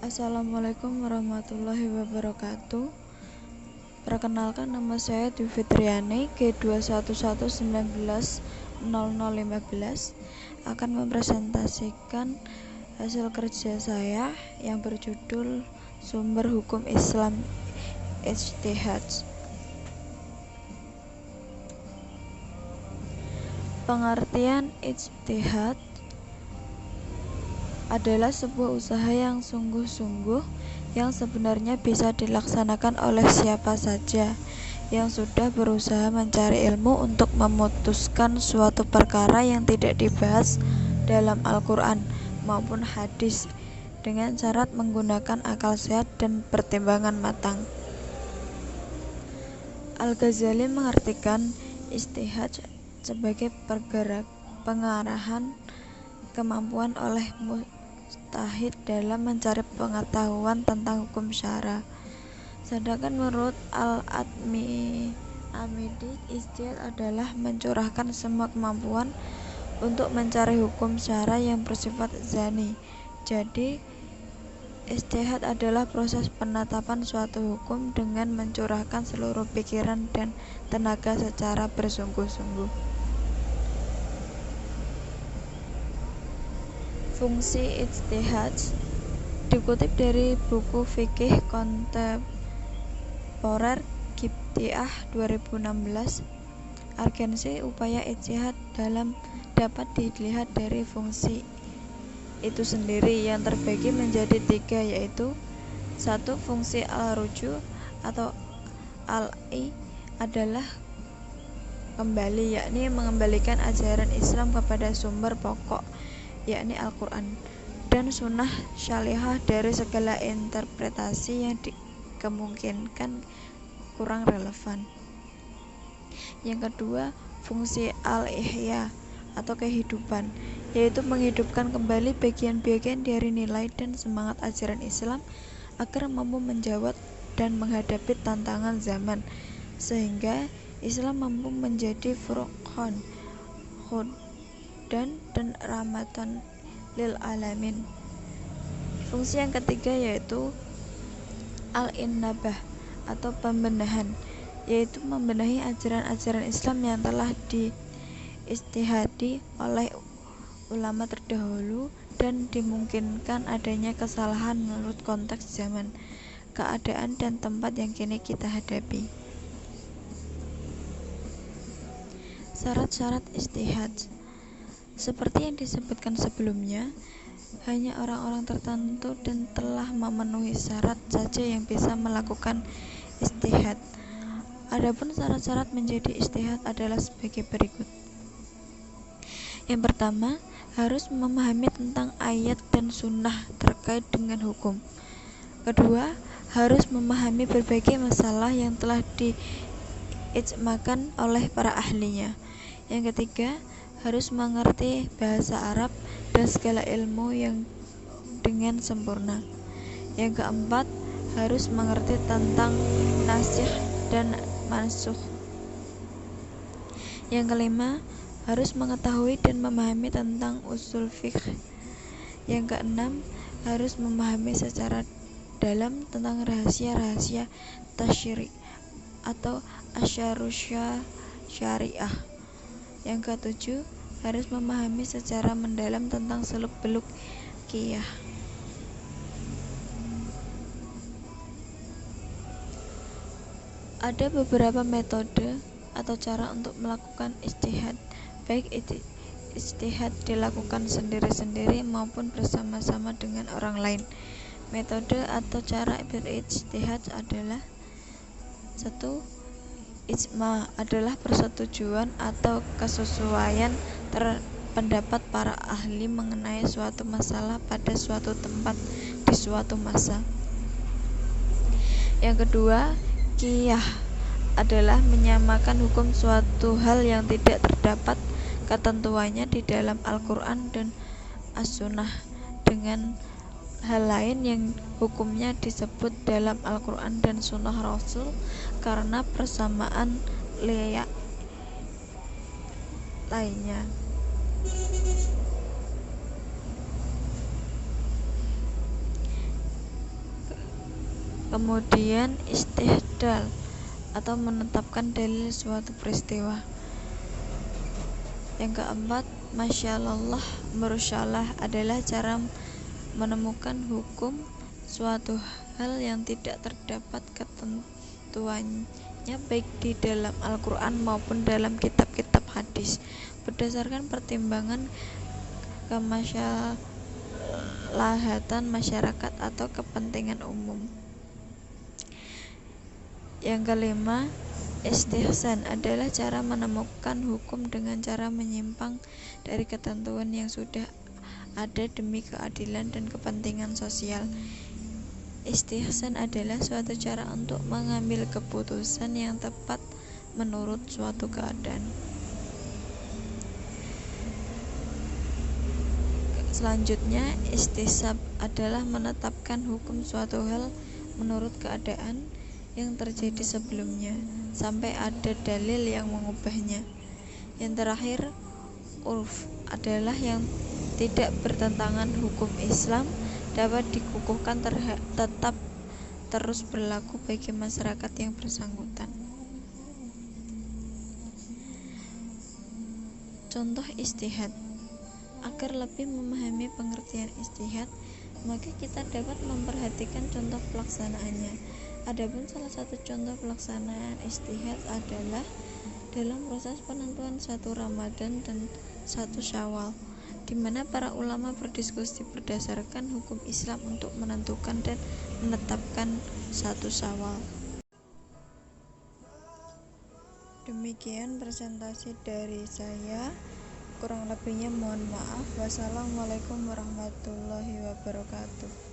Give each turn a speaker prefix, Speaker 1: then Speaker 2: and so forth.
Speaker 1: Assalamualaikum warahmatullahi wabarakatuh. Perkenalkan, nama saya Dwi Fitriani, G211190015 akan mempresentasikan hasil kerja saya yang berjudul Sumber Hukum Islam Ijtihad. Pengertian ijtihad adalah sebuah usaha yang sungguh-sungguh yang sebenarnya bisa dilaksanakan oleh siapa saja yang sudah berusaha mencari ilmu untuk memutuskan suatu perkara yang tidak dibahas dalam Al-Quran maupun hadis dengan syarat menggunakan akal sehat dan pertimbangan matang. Al-Ghazali mengartikan ijtihad sebagai pengarahan kemampuan oleh mujtahid dalam mencari pengetahuan tentang hukum syara. Sedangkan menurut Al-Amidi, ijtihad adalah mencurahkan semua kemampuan untuk mencari hukum syara yang bersifat zani. Jadi, ijtihad adalah proses penetapan suatu hukum dengan mencurahkan seluruh pikiran dan tenaga secara bersungguh-sungguh. Fungsi ijtihad dikutip dari buku Fikih Kontemporer Qibtiyah 2016. Urgensi upaya ijtihad dapat dilihat dari fungsi itu sendiri yang terbagi menjadi 3, yaitu 1. Fungsi al-ruju atau al-i adalah kembali, yakni mengembalikan ajaran Islam kepada sumber pokok, yakni Al-Quran dan Sunnah Syarihah dari segala interpretasi yang dikemungkinkan kurang relevan. Yang kedua, fungsi al-ihya atau kehidupan, yaitu menghidupkan kembali bagian-bagian dari nilai dan semangat ajaran Islam agar mampu menjawab dan menghadapi tantangan zaman, sehingga Islam mampu menjadi furqan, hudan dan rahmatan lil alamin. Fungsi yang ketiga yaitu al-innabah atau pembenahan, yaitu membenahi ajaran-ajaran Islam yang telah diijtihadi oleh ulama terdahulu dan dimungkinkan adanya kesalahan menurut konteks zaman, keadaan dan tempat yang kini kita hadapi. Syarat-syarat ijtihad seperti yang disebutkan sebelumnya, hanya orang-orang tertentu dan telah memenuhi syarat saja yang bisa melakukan ijtihad. Adapun syarat-syarat menjadi ijtihad adalah sebagai berikut. Yang pertama, harus memahami tentang ayat dan sunnah terkait dengan hukum. Kedua, harus memahami berbagai masalah yang telah diijmakan oleh para ahlinya. Yang ketiga, harus mengerti bahasa Arab dan segala ilmu yang dengan sempurna. Yang keempat, harus mengerti tentang nasikh dan mansukh. Yang kelima, harus mengetahui dan memahami tentang usul fiqh. Yang keenam, harus memahami secara dalam tentang rahasia-rahasia tasyri' atau asyarusya syariah. Yang ketujuh, harus memahami secara mendalam tentang seluk-beluk qiyah. Ada beberapa metode atau cara untuk melakukan ijtihad, baik ijtihad dilakukan sendiri-sendiri maupun bersama-sama dengan orang lain. Metode atau cara berijtihad adalah 1. Ijma adalah persetujuan atau kesesuaian pendapat para ahli mengenai suatu masalah pada suatu tempat di suatu masa. Yang kedua, qiyah adalah menyamakan hukum suatu hal yang tidak terdapat ketentuannya di dalam Al-Quran dan As-Sunnah dengan hal lain yang hukumnya disebut dalam Al-Quran dan Sunnah Rasul karena persamaan lainnya. Kemudian istihdal atau menetapkan dalil suatu peristiwa. Yang keempat, masyalallah mursalah adalah cara menemukan hukum suatu hal yang tidak terdapat ketentuannya baik di dalam Al-Quran maupun dalam kitab-kitab hadis berdasarkan pertimbangan kemaslahatan masyarakat atau kepentingan umum. Yang kelima, istihsan adalah cara menemukan hukum dengan cara menyimpang dari ketentuan yang sudah ada demi keadilan dan kepentingan sosial. Istihsan adalah suatu cara untuk mengambil keputusan yang tepat menurut suatu keadaan. Selanjutnya, istisab adalah menetapkan hukum suatu hal menurut keadaan yang terjadi sebelumnya sampai ada dalil yang mengubahnya. Yang terakhir, urf adalah yang tidak bertentangan hukum Islam, dapat dikukuhkan tetap terus berlaku bagi masyarakat yang bersangkutan. Contoh ijtihad. Agar lebih memahami pengertian ijtihad, maka kita dapat memperhatikan contoh pelaksanaannya. Adapun salah satu contoh pelaksanaan ijtihad adalah dalam proses penentuan 1 Ramadan dan 1 Syawal, di mana para ulama berdiskusi berdasarkan hukum Islam untuk menentukan dan menetapkan 1 Syawal. Demikian presentasi dari saya. Kurang lebihnya mohon maaf. Wassalamualaikum warahmatullahi wabarakatuh.